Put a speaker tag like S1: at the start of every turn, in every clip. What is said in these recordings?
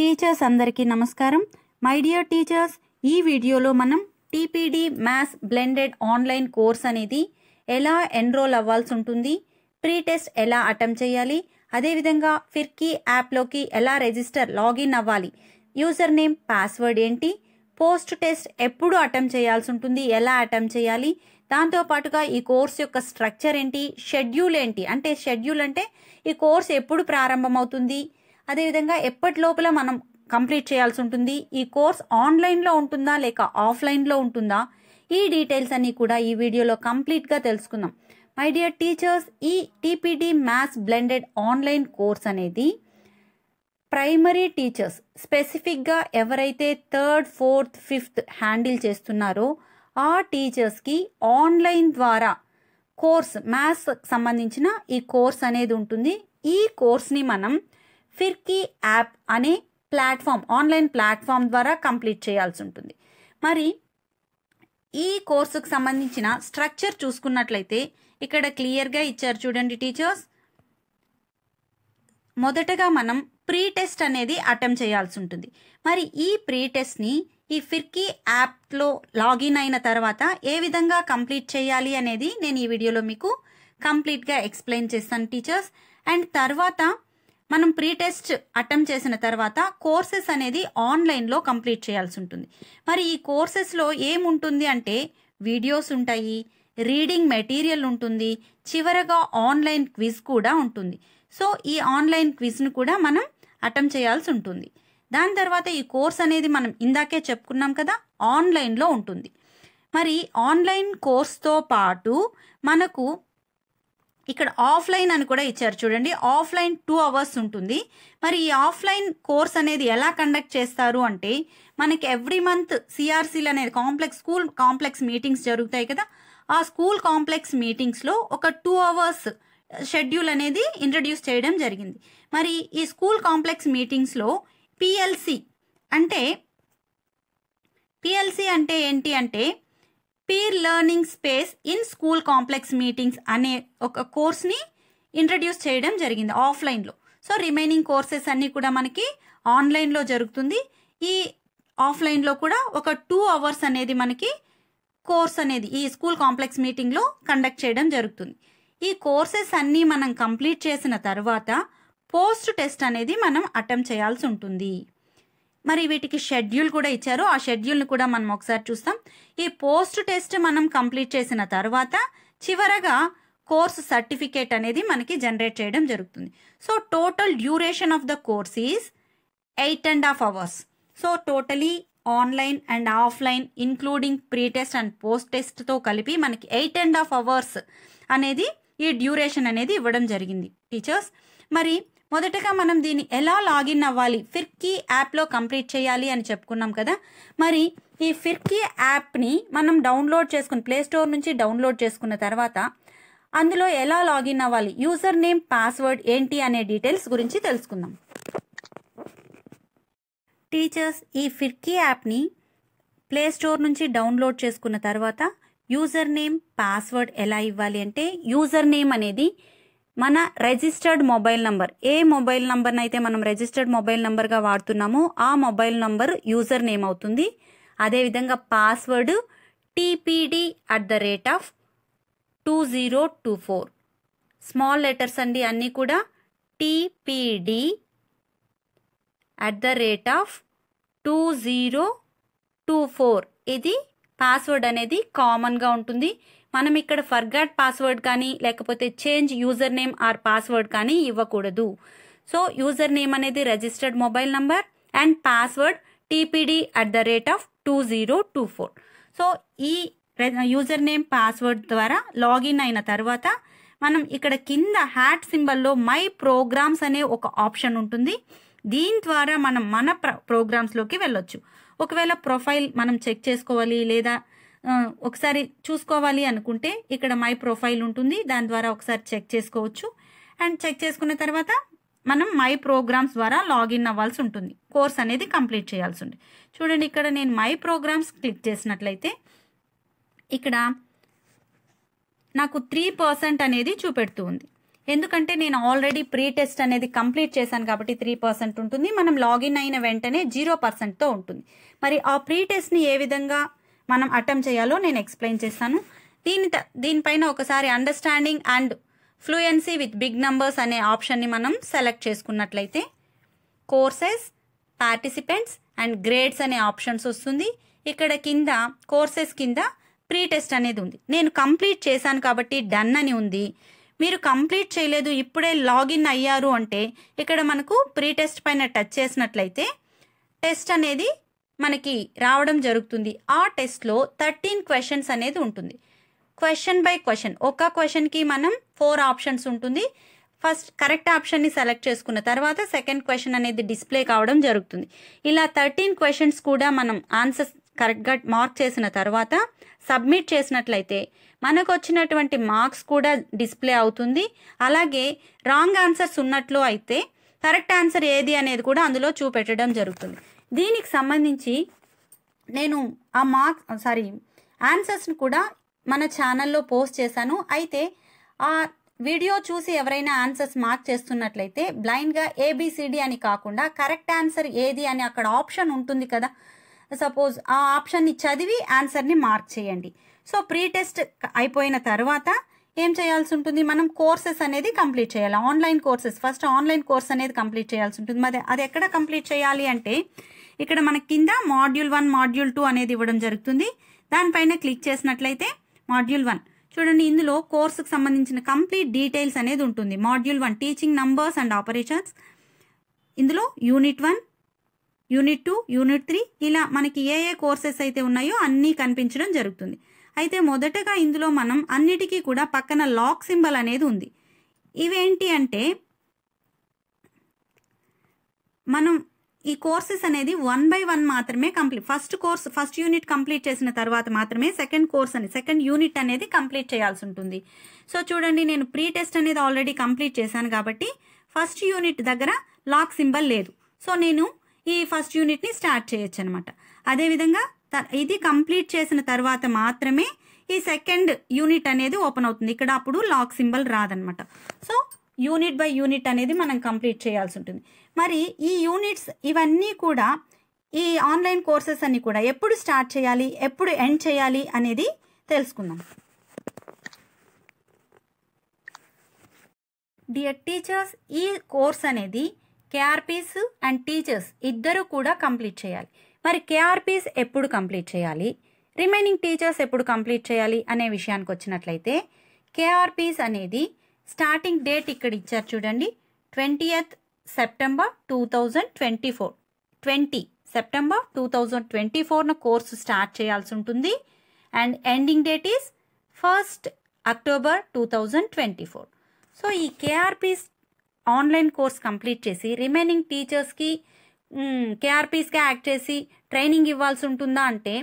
S1: Teachers అందరికీ నమస్కారం. My dear teachers, ఈ వీడియోలో మనం TPD maths blended online course అనేది ఎలా ఎన్రోల్ అవ్వాల్సి ఉంటుంది, ప్రీ టెస్ట్ ఎలా అటెంప్ట్ చేయాలి, అదేవిధంగా ఫిర్కీ యాప్లోకి ఎలా రిజిస్టర్ లాగిన్ అవ్వాలి, యూజర్ నేమ్ పాస్వర్డ్ ఏంటి, పోస్ట్ టెస్ట్ ఎప్పుడు అటెంప్ట్ చేయాల్సి ఉంటుంది, ఎలా అటెంప్ట్ చేయాలి, దాంతోపాటుగా ఈ కోర్స్ యొక్క స్ట్రక్చర్ ఏంటి, షెడ్యూల్ ఏంటి, షెడ్యూల్ అంటే ఈ కోర్స్ ఎప్పుడు ప్రారంభమవుతుంది, అదేవిధంగా ఎప్పటి లోపల మనం కంప్లీట్ చేయాల్సి ఉంటుంది, ఈ కోర్స్ ఆన్లైన్లో ఉంటుందా లేక ఆఫ్లైన్లో ఉంటుందా, ఈ డీటెయిల్స్ అన్ని కూడా ఈ వీడియోలో కంప్లీట్గా తెలుసుకుందాం. మై డియర్ టీచర్స్, ఈ TPD maths blended online course అనేది ప్రైమరీ టీచర్స్, స్పెసిఫిక్గా ఎవరైతే 3rd, 4th, 5th హ్యాండిల్ చేస్తున్నారో ఆ టీచర్స్కి ఆన్లైన్ ద్వారా కోర్స్ మ్యాథ్స్ సంబంధించిన ఈ కోర్స్ అనేది ఉంటుంది. ఈ కోర్స్ని మనం ఫిర్కీ యాప్ అనే ప్లాట్ఫామ్, ఆన్లైన్ ప్లాట్ఫామ్ ద్వారా కంప్లీట్ చేయాల్సి ఉంటుంది. మరి ఈ కోర్సుకు సంబంధించిన స్ట్రక్చర్ చూసుకున్నట్లయితే ఇక్కడ క్లియర్గా ఇచ్చారు చూడండి టీచర్స్. మొదటగా మనం ప్రీ టెస్ట్ అనేది అటెంప్ట్ చేయాల్సి ఉంటుంది. మరి ఈ ప్రీ టెస్ట్ని ఈ ఫిర్కీ యాప్లో లాగిన్ అయిన తర్వాత ఏ విధంగా కంప్లీట్ చేయాలి అనేది నేను ఈ వీడియోలో మీకు కంప్లీట్గా ఎక్స్ప్లెయిన్ చేస్తాను టీచర్స్. అండ్ తర్వాత మనం ప్రీ టెస్ట్ అటెంప్ట్ చేసిన తర్వాత కోర్సెస్ అనేది ఆన్లైన్లో కంప్లీట్ చేయాల్సి ఉంటుంది. మరి ఈ కోర్సెస్లో ఏముంటుంది అంటే వీడియోస్ ఉంటాయి, రీడింగ్ మెటీరియల్ ఉంటుంది, చివరగా ఆన్లైన్ క్విజ్ కూడా ఉంటుంది. సో ఈ ఆన్లైన్ క్విజ్ను కూడా మనం అటెంప్ట్ చేయాల్సి ఉంటుంది. దాని తర్వాత ఈ కోర్స్ అనేది మనం ఇందాకే చెప్పుకున్నాం కదా, ఆన్లైన్లో ఉంటుంది. మరి ఆన్లైన్ కోర్స్తో పాటు మనకు ఇక్కడ ఆఫ్లైన్ అని కూడా ఇచ్చారు చూడండి. ఆఫ్లైన్ 2 hours ఉంటుంది. మరి ఈ ఆఫ్లైన్ కోర్స్ అనేది ఎలా కండక్ట్ చేస్తారు అంటే మనకి ఎవ్రీ మంత్ సిఆర్సీలు అనేది స్కూల్ కాంప్లెక్స్ మీటింగ్స్ జరుగుతాయి కదా, ఆ స్కూల్ కాంప్లెక్స్ మీటింగ్స్లో ఒక 2 hours షెడ్యూల్ అనేది ఇంట్రడ్యూస్ చేయడం జరిగింది. మరి ఈ స్కూల్ కాంప్లెక్స్ మీటింగ్స్లో పిఎల్సి అంటే ఏంటి అంటే peer learning space in school complex meetings అనే ఒక కోర్స్ని ఇంట్రడ్యూస్ చేయడం జరిగింది ఆఫ్లైన్లో. సో రిమైనింగ్ కోర్సెస్ అన్నీ కూడా మనకి ఆన్లైన్లో జరుగుతుంది. ఈ ఆఫ్లైన్లో కూడా ఒక 2 hours అనేది మనకి కోర్స్ అనేది ఈ స్కూల్ కాంప్లెక్స్ మీటింగ్లో కండక్ట్ చేయడం జరుగుతుంది. ఈ కోర్సెస్ అన్నీ మనం కంప్లీట్ చేసిన తర్వాత పోస్ట్ టెస్ట్ అనేది మనం అటెంప్ట్ చేయాల్సి ఉంటుంది. మరి వీటికి షెడ్యూల్ కూడా ఇచ్చారు, ఆ షెడ్యూల్ని కూడా మనం ఒకసారి చూస్తాం. ఈ పోస్ట్ టెస్ట్ మనం కంప్లీట్ చేసిన తర్వాత చివరగా కోర్స్ సర్టిఫికేట్ అనేది మనకి జనరేట్ చేయడం జరుగుతుంది. So total duration of the course is 8.5 hours. So totally online and offline including pre test and post టెస్ట్తో కలిపి మనకి 8.5 hours అనేది ఈ డ్యూరేషన్ అనేది ఇవ్వడం జరిగింది టీచర్స్. మరి మొదటగా మనం దీన్ని ఎలా లాగిన్ అవ్వాలి, ఫిర్కీ యాప్లో కంప్లీట్ చేయాలి అని చెప్పుకున్నాం కదా. మరి ఈ ఫిర్కీ యాప్ని మనం డౌన్లోడ్ చేసుకుని ప్లే స్టోర్ నుంచి డౌన్లోడ్ చేసుకున్న తర్వాత అందులో ఎలా లాగిన్ అవ్వాలి, యూజర్ నేమ్ పాస్వర్డ్ ఏంటి అనే డీటెయిల్స్ గురించి తెలుసుకుందాం. టీచర్స్, ఈ ఫిర్కీ యాప్ని ప్లే స్టోర్ నుంచి డౌన్లోడ్ చేసుకున్న తర్వాత యూజర్ నేమ్ పాస్వర్డ్ ఎలా ఇవ్వాలి అంటే యూజర్ నేమ్ అనేది మన రిజిస్టర్డ్ మొబైల్ నంబర్, ఏ మొబైల్ నంబర్ని అయితే మనం రిజిస్టర్డ్ మొబైల్ నంబర్గా వాడుతున్నామో ఆ మొబైల్ నంబర్ యూజర్ నేమ్ అవుతుంది. అదేవిధంగా పాస్వర్డ్ TPD@2024, స్మాల్ లెటర్స్ అండి అన్నీ కూడా, TPD@2024 ఇది పాస్వర్డ్ అనేది కామన్గా ఉంటుంది. మనం ఇక్కడ ఫర్గాట్ పాస్వర్డ్ కానీ లేకపోతే change user name or password కానీ ఇవ్వకూడదు. సో యూజర్ నేమ్ అనేది registered mobile number and password TPD@2024. So ఈ యూజర్ నేమ్ పాస్వర్డ్ ద్వారా లాగిన్ అయిన తర్వాత మనం ఇక్కడ కింద హ్యాట్ సింబల్లో మై ప్రోగ్రామ్స్ అనే ఒక ఆప్షన్ ఉంటుంది. దీని ద్వారా మనం మన ప్రోగ్రామ్స్లోకి వెళ్ళొచ్చు. ఒకవేళ ప్రొఫైల్ మనం చెక్ చేసుకోవాలి లేదా ఒకసారి చూసుకోవాలి అనుకుంటే ఇక్కడ మై ప్రొఫైల్ ఉంటుంది, దాని ద్వారా ఒకసారి చెక్ చేసుకోవచ్చు. అండ్ చెక్ చేసుకున్న తర్వాత మనం మై ప్రోగ్రామ్స్ ద్వారా లాగిన్ అవ్వాల్సి ఉంటుంది, కోర్స్ అనేది కంప్లీట్ చేయాల్సి ఉంటుంది. చూడండి, ఇక్కడ నేను మై ప్రోగ్రామ్స్ క్లిక్ చేసినట్లయితే ఇక్కడ నాకు 3% అనేది చూపెడుతూ ఉంది. ఎందుకంటే నేను ఆల్రెడీ ప్రీ టెస్ట్ అనేది కంప్లీట్ చేశాను కాబట్టి 3% ఉంటుంది. మనం లాగిన్ అయిన వెంటనే 0%తో ఉంటుంది. మరి ఆ ప్రీ టెస్ట్ని ఏ విధంగా మనం అటెంప్ట్ చేయాలో నేను ఎక్స్ప్లెయిన్ చేస్తాను. దీనిపైన ఒకసారి understanding and fluency with big numbers అనే ఆప్షన్ని మనం సెలెక్ట్ చేసుకున్నట్లయితే కోర్సెస్, పార్టిసిపెంట్స్ అండ్ గ్రేడ్స్ అనే ఆప్షన్స్ వస్తుంది. ఇక్కడ కింద కోర్సెస్ కింద ప్రీ టెస్ట్ అనేది ఉంది. నేను కంప్లీట్ చేశాను కాబట్టి డన్ అని ఉంది. మీరు కంప్లీట్ చేయలేదు, ఇప్పుడే లాగిన్ అయ్యారు అంటే ఇక్కడ మనకు ప్రీ టెస్ట్ పైన టచ్ చేసినట్లయితే టెస్ట్ అనేది మనకి రావడం జరుగుతుంది. ఆ టెస్ట్లో 13 క్వశ్చన్స్ అనేది ఉంటుంది. క్వశ్చన్ బై క్వశ్చన్, ఒక క్వశ్చన్కి మనం 4 ఆప్షన్స్ ఉంటుంది. ఫస్ట్ కరెక్ట్ ఆప్షన్ని సెలెక్ట్ చేసుకున్న తర్వాత సెకండ్ క్వశ్చన్ అనేది డిస్ప్లే కావడం జరుగుతుంది. ఇలా 13 క్వశ్చన్స్ కూడా మనం ఆన్సర్స్ కరెక్ట్గా మార్క్ చేసిన తర్వాత సబ్మిట్ చేసినట్లయితే మనకు వచ్చినటువంటి మార్క్స్ కూడా డిస్ప్లే అవుతుంది. అలాగే రాంగ్ ఆన్సర్స్ ఉన్నట్లు అయితే కరెక్ట్ ఆన్సర్ ఏది అనేది కూడా అందులో చూపెట్టడం జరుగుతుంది. దీనికి సంబంధించి నేను ఆ ఆన్సర్స్ని కూడా మన ఛానల్లో పోస్ట్ చేశాను. అయితే ఆ వీడియో చూసి ఎవరైనా ఆన్సర్స్ మార్క్ చేస్తున్నట్లయితే బ్లైండ్గా ABCD అని కాకుండా కరెక్ట్ ఆన్సర్ ఏది అని అక్కడ ఆప్షన్ ఉంటుంది కదా, సపోజ్ ఆ ఆప్షన్ని చదివి ఆన్సర్ని మార్క్ చేయండి. సో ప్రీ టెస్ట్ అయిపోయిన తర్వాత ఏం చేయాల్సి ఉంటుంది, మనం కోర్సెస్ అనేది కంప్లీట్ చేయాలి. Online courses, first online course అనేది కంప్లీట్ చేయాల్సి ఉంటుంది. మరి అది ఎక్కడ కంప్లీట్ చేయాలి అంటే ఇక్కడ మన కింద మాడ్యూల్ 1, మాడ్యూల్ 2 అనేది ఇవ్వడం జరుగుతుంది. దానిపైన క్లిక్ చేసినట్లయితే మాడ్యూల్ 1 చూడండి, ఇందులో కోర్సుకు సంబంధించిన కంప్లీట్ డీటెయిల్స్ అనేది ఉంటుంది. Module 1 teaching numbers and operations, ఇందులో యూనిట్ 1, యూనిట్ 2, యూనిట్ 3 ఇలా మనకి ఏ కోర్సెస్ అయితే ఉన్నాయో అన్నీ కనిపించడం జరుగుతుంది. అయితే మొదటగా ఇందులో మనం అన్నిటికీ కూడా పక్కన లాక్ సింబల్ అనేది ఉంది. ఇవేంటి అంటే మనం ఈ కోర్సెస్ అనేది 1 by 1 మాత్రమే కంప్లీట్, ఫస్ట్ యూనిట్ కంప్లీట్ చేసిన తర్వాత మాత్రమే సెకండ్ యూనిట్ అనేది కంప్లీట్ చేయాల్సి ఉంటుంది. సో చూడండి, నేను ప్రీ టెస్ట్ అనేది ఆల్రెడీ కంప్లీట్ చేశాను కాబట్టి ఫస్ట్ యూనిట్ దగ్గర లాక్ సింబల్ లేదు. సో నేను ఈ ఫస్ట్ యూనిట్ని స్టార్ట్ చేయొచ్చు అనమాట. అదేవిధంగా ఇది కంప్లీట్ చేసిన తర్వాత మాత్రమే ఈ సెకండ్ యూనిట్ అనేది ఓపెన్ అవుతుంది. ఇక్కడ అప్పుడు లాక్ సింబల్ రాదనమాట. సో యూనిట్ బై యూనిట్ అనేది మనం కంప్లీట్ చేయాల్సి ఉంటుంది. మరి ఈ యూనిట్స్ ఇవన్నీ కూడా ఈ ఆన్లైన్ కోర్సెస్ అన్ని కూడా ఎప్పుడు స్టార్ట్ చేయాలి, ఎప్పుడు ఎండ్ చేయాలి అనేది తెలుసుకుందాం. డియర్ టీచర్స్, ఈ కోర్స్ అనేది KRPs అండ్ టీచర్స్ ఇద్దరు కూడా కంప్లీట్ చేయాలి. మరి KRPs ఎప్పుడు కంప్లీట్ చేయాలి, రిమైనింగ్ టీచర్స్ ఎప్పుడు కంప్లీట్ చేయాలి అనే విషయానికి వచ్చినట్లయితే KRPs అనేది స్టార్టింగ్ డేట్ ఇక్కడ ఇచ్చారు చూడండి, 20th September 2024, 20 September 2024 course start చేయాల్సి ఉంటుంది. And ending date is 1st October 2024. So ఈ KRPs ఆన్లైన్ కోర్స్ కంప్లీట్ చేసి రిమైనింగ్ టీచర్స్కి KRPస్గా యాక్ట్ చేసి ట్రైనింగ్ ఇవ్వాల్సి ఉంటుందా అంటే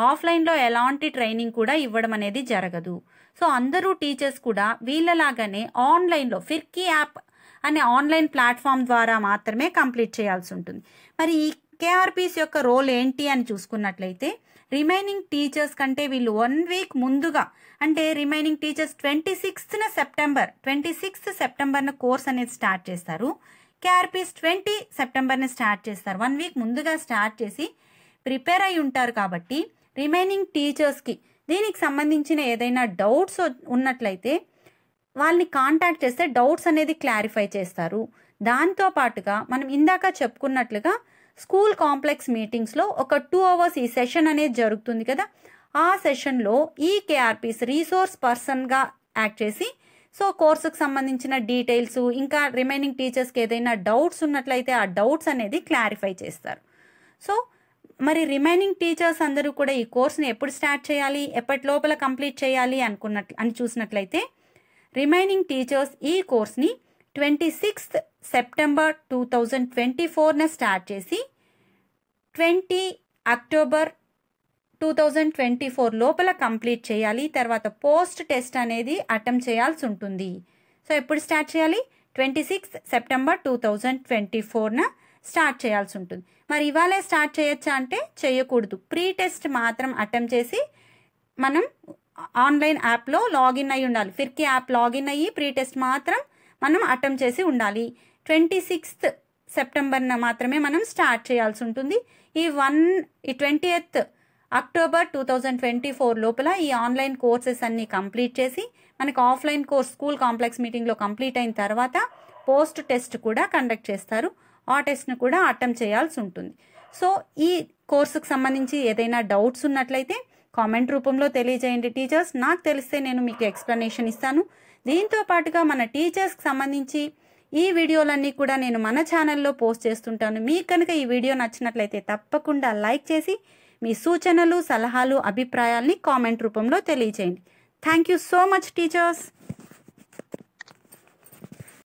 S1: ఆఫ్లైన్లో ఎలాంటి ట్రైనింగ్ కూడా ఇవ్వడం అనేది జరగదు. సో అందరూ టీచర్స్ కూడా వీళ్ళలాగానే ఆన్లైన్లో ఫిర్కీ యాప్ అనే ఆన్లైన్ ప్లాట్ఫామ్ ద్వారా మాత్రమే కంప్లీట్ చేయాల్సి ఉంటుంది. మరి ఈ KRPs యొక్క రోల్ ఏంటి అని చూసుకున్నట్లయితే రిమైనింగ్ టీచర్స్ కంటే వీళ్ళు 1 week ముందుగా, అంటే రిమైనింగ్ టీచర్స్ 26th సెప్టెంబర్న కోర్స్ అనేది స్టార్ట్ చేస్తారు. KRPs 20 సెప్టెంబర్ని స్టార్ట్ చేస్తారు. 1 week ముందుగా స్టార్ట్ చేసి ప్రిపేర్ అయి ఉంటారు. కాబట్టి రిమైనింగ్ టీచర్స్కి దీనికి సంబంధించిన ఏదైనా డౌట్స్ ఉన్నట్లయితే వాళ్ళని కాంటాక్ట్ చేస్తే డౌట్స్ అనేది క్లారిఫై చేస్తారు. దాంతోపాటుగా మనం ఇందాక చెప్పుకున్నట్లుగా స్కూల్ కాంప్లెక్స్ మీటింగ్స్లో ఒక 2 hours ఈ సెషన్ అనేది జరుగుతుంది కదా, ఆ సెషన్లో ఈ KRPs రీసోర్స్ పర్సన్గా యాక్ట్ చేసి సో కోర్సుకు సంబంధించిన డీటెయిల్స్ ఇంకా రిమైనింగ్ టీచర్స్కి ఏదైనా డౌట్స్ ఉన్నట్లయితే ఆ డౌట్స్ అనేది క్లారిఫై చేస్తారు. సో మరి రిమైనింగ్ టీచర్స్ అందరూ కూడా ఈ కోర్స్ని ఎప్పుడు స్టార్ట్ చేయాలి, ఎప్పటి లోపల కంప్లీట్ చేయాలి అని చూసినట్లయితే రిమైనింగ్ టీచర్స్ ఈ కోర్స్ని 26th September 2024 స్టార్ట్ చేసి 20 October 2024 లోపల కంప్లీట్ చేయాలి. తర్వాత పోస్ట్ టెస్ట్ అనేది అటెంప్ట్ చేయాల్సి ఉంటుంది. సో ఎప్పుడు స్టార్ట్ చేయాలి, 26th September 2024 స్టార్ట్ చేయాల్సి ఉంటుంది. మరి ఇవాళే స్టార్ట్ చేయొచ్చా అంటే చేయకూడదు. ప్రీ టెస్ట్ మాత్రం అటెంప్ట్ చేసి మనం ఆన్లైన్ యాప్లో లాగిన్ అయ్యి ఉండాలి. ఫిర్కీ యాప్ లాగిన్ అయ్యి ప్రీ టెస్ట్ మాత్రం మనం అటెంప్ట్ చేసి ఉండాలి. 26th సెప్టెంబర్న మాత్రమే మనం స్టార్ట్ చేయాల్సి ఉంటుంది. ఈ 20th అక్టోబర్ 2024 లోపల ఈ ఆన్లైన్ కోర్సెస్ అన్నీ కంప్లీట్ చేసి మనకి ఆఫ్లైన్ కోర్స్ స్కూల్ కాంప్లెక్స్ మీటింగ్లో కంప్లీట్ అయిన తర్వాత పోస్ట్ టెస్ట్ కూడా కండక్ట్ చేస్తారు. ఆ టెస్ట్ను కూడా అటెంప్ట్ చేయాల్సి ఉంటుంది. సో ఈ కోర్సుకు సంబంధించి ఏదైనా డౌట్స్ ఉన్నట్లయితే కామెంట్ రూపంలో తెలియజేయండి టీచర్స్. నాకు తెలిస్తే నేను మీకు ఎక్స్ప్లెనేషన్ ఇస్తాను. దీంతో పాటుగా మన టీచర్స్కి సంబంధించి ఈ వీడియోలన్నీ కూడా నేను మన ఛానల్లో పోస్ట్ చేస్తుంటాను. మీకు కనుక ఈ వీడియో నచ్చినట్లయితే తప్పకుండా లైక్ చేసి మీ సూచనలు, సలహాలు, అభిప్రాయాల్ని కామెంట్ రూపంలో తెలియజేయండి. Thank you so much teachers.